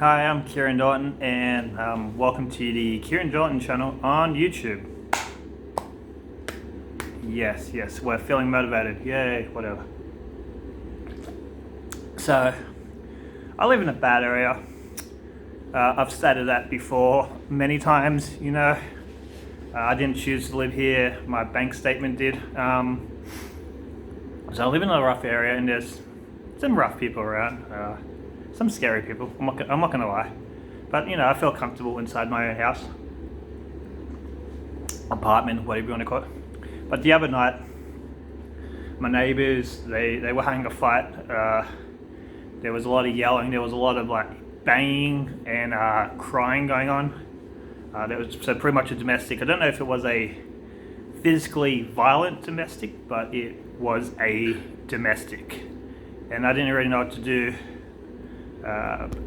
Hi, I'm Kieran Dalton, and welcome to the Kieran Dalton channel on YouTube. Yes, we're feeling motivated. Yay, whatever. So, I live in a bad area. I've stated that before many times, I didn't choose to live here, my bank statement did. So I live in a rough area, and there's some rough people around. Some scary people, I'm not gonna lie. But I feel comfortable inside my own house. Apartment, whatever you want to call it. But the other night, my neighbors, they were having a fight. There was a lot of yelling, there was a lot of banging and crying going on. There was so pretty much a domestic. I don't know if it was a physically violent domestic, but it was a domestic. And I didn't really know what to do.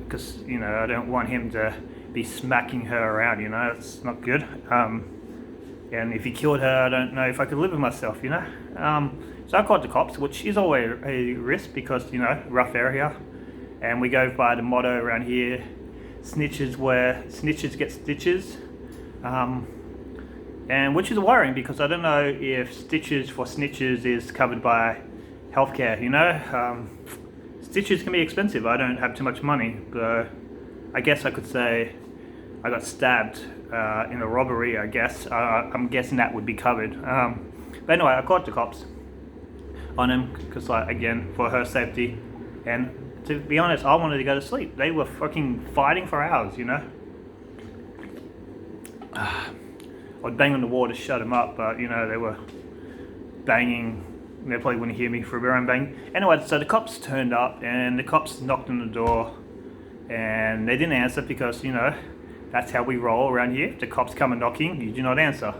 Because I don't want him to be smacking her around, it's not good. And if he killed her, I don't know if I could live with myself, So I called the cops, which is always a risk because, rough area. And we go by the motto around here, snitches get stitches. And which is worrying because I don't know if stitches for snitches is covered by healthcare, Stitches can be expensive. I don't have too much money, but I guess I could say I got stabbed in a robbery, I guess. I'm guessing that would be covered. But anyway, I called the cops on him because, again, for her safety. And to be honest, I wanted to go to sleep. They were fucking fighting for hours, I'd bang on the wall to shut them up, but, they were banging. They probably wouldn't hear me for a bang. Anyway, so the cops turned up and the cops knocked on the door and they didn't answer because, that's how we roll around here. If the cops come and knocking, you do not answer.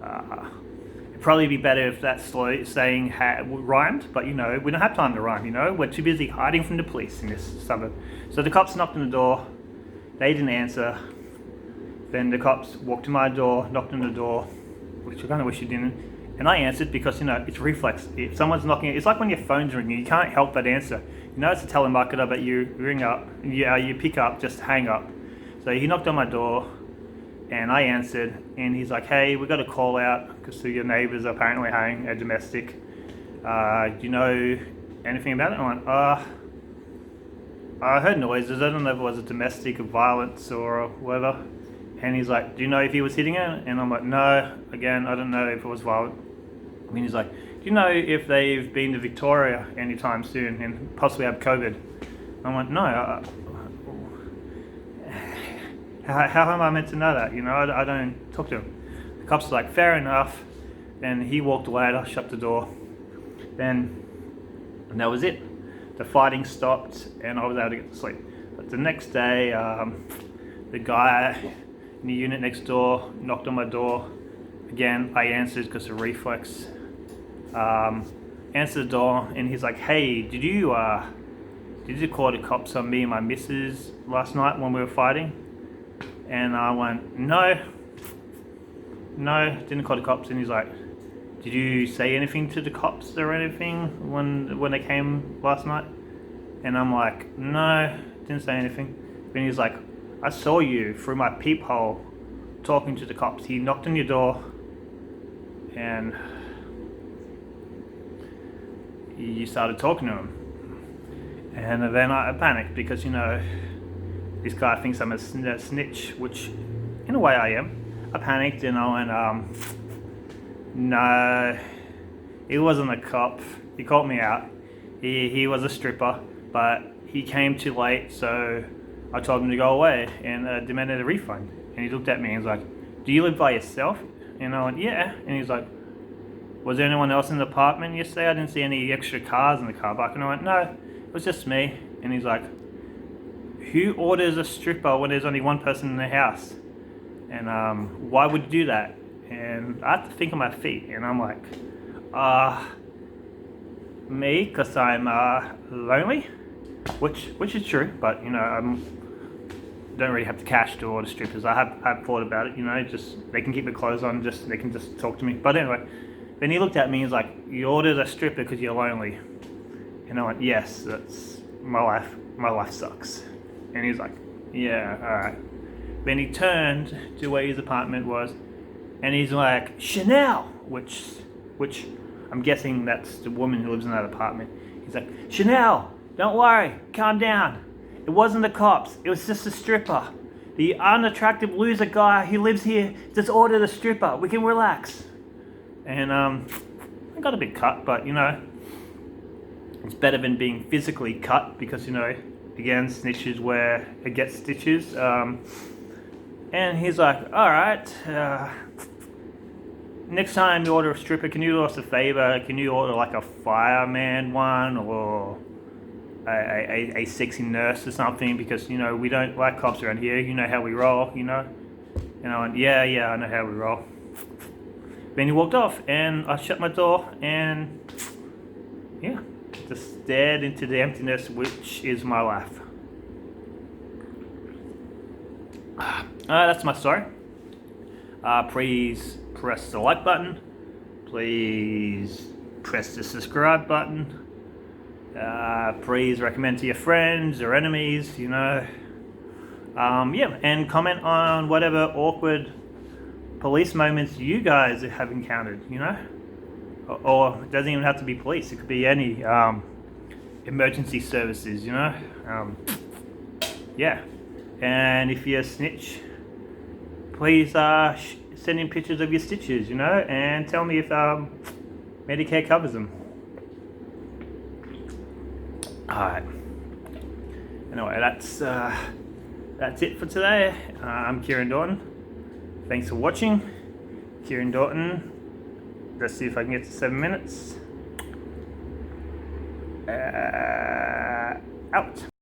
It'd probably be better if that saying rhymed, but we don't have time to rhyme, We're too busy hiding from the police in this suburb. So the cops knocked on the door, they didn't answer. Then the cops walked to my door, knocked on the door, which I kind of wish you didn't. And I answered because, it's reflex. If someone's knocking, it's like when your phone's ringing, you can't help but answer. It's a telemarketer, but you ring up, you pick up, just hang up. So he knocked on my door, and I answered, and he's like, hey, we got a call out, because your neighbours are apparently having a domestic. Do you know anything about it? I went, I heard noises, I don't know if it was a domestic violence or whatever. And he's like, do you know if he was hitting her? And I'm like, no, again, I don't know if it was violent. And he's like, do you know if they've been to Victoria anytime soon and possibly have COVID? I'm like, no. How am I meant to know that? I don't talk to him. The cops are like, fair enough. Then he walked away and I shut the door. And that was it. The fighting stopped and I was able to get to sleep. But the next day, the guy in the unit next door knocked on my door. Again, I answered because of reflex. Answered the door and he's like, hey, did you call the cops on me and my missus last night when we were fighting? And I went, no, didn't call the cops. And he's like, did you say anything to the cops or anything when they came last night? And I'm like, no, didn't say anything. And he's like, I saw you through my peephole talking to the cops. He knocked on your door and you started talking to him. And then I panicked because, this guy thinks I'm a snitch, which in a way I am. I panicked and I went, no, he wasn't a cop. He called me out. He was a stripper, but he came too late, so I told him to go away and demanded a refund. And he looked at me and was like, do you live by yourself? And I went, yeah. And he's like, was there anyone else in the apartment yesterday? I didn't see any extra cars in the car park. And I went, no, it was just me. And he's like, who orders a stripper when there's only one person in the house? And why would you do that? And I have to think on my feet. And I'm like, me, because I'm lonely. Which is true, but don't really have the cash to order strippers. I've thought about it, just they can keep their clothes on, they can just talk to me. But anyway, then he looked at me and was like, you ordered a stripper because you're lonely. And I went, yes, that's my life sucks. And he's like, Yeah, alright. Then he turned to where his apartment was, and he's like, Chanel! Which I'm guessing that's the woman who lives in that apartment. He's like, Chanel, don't worry, calm down. It wasn't the cops, it was just a stripper. The unattractive loser guy who lives here just ordered a stripper. We can relax. And I got a bit cut, but you know, it's better than being physically cut because, you know, again, snitches where it gets stitches. And he's like, alright, next time you order a stripper, can you do us a favor? Can you order like a fireman one or a sexy nurse or something? Because, you know, we don't like cops around here. You know how we roll, you know? And I went, yeah, I know how we roll. Then he walked off and I shut my door and, yeah, just stared into the emptiness, which is my life. That's my story. Please press the like button. Please press the subscribe button. Please recommend to your friends or enemies, you know. Yeah, and comment on whatever awkward police moments you guys have encountered, you know. Or it doesn't even have to be police. It could be any emergency services, you know. Yeah. And if you're a snitch, please send in pictures of your stitches, you know, and tell me if Medicare covers them. Alright. Anyway, that's it for today. I'm Kieran Dorton. Thanks for watching. Kieran Dorton. Let's see if I can get to 7 minutes. Out.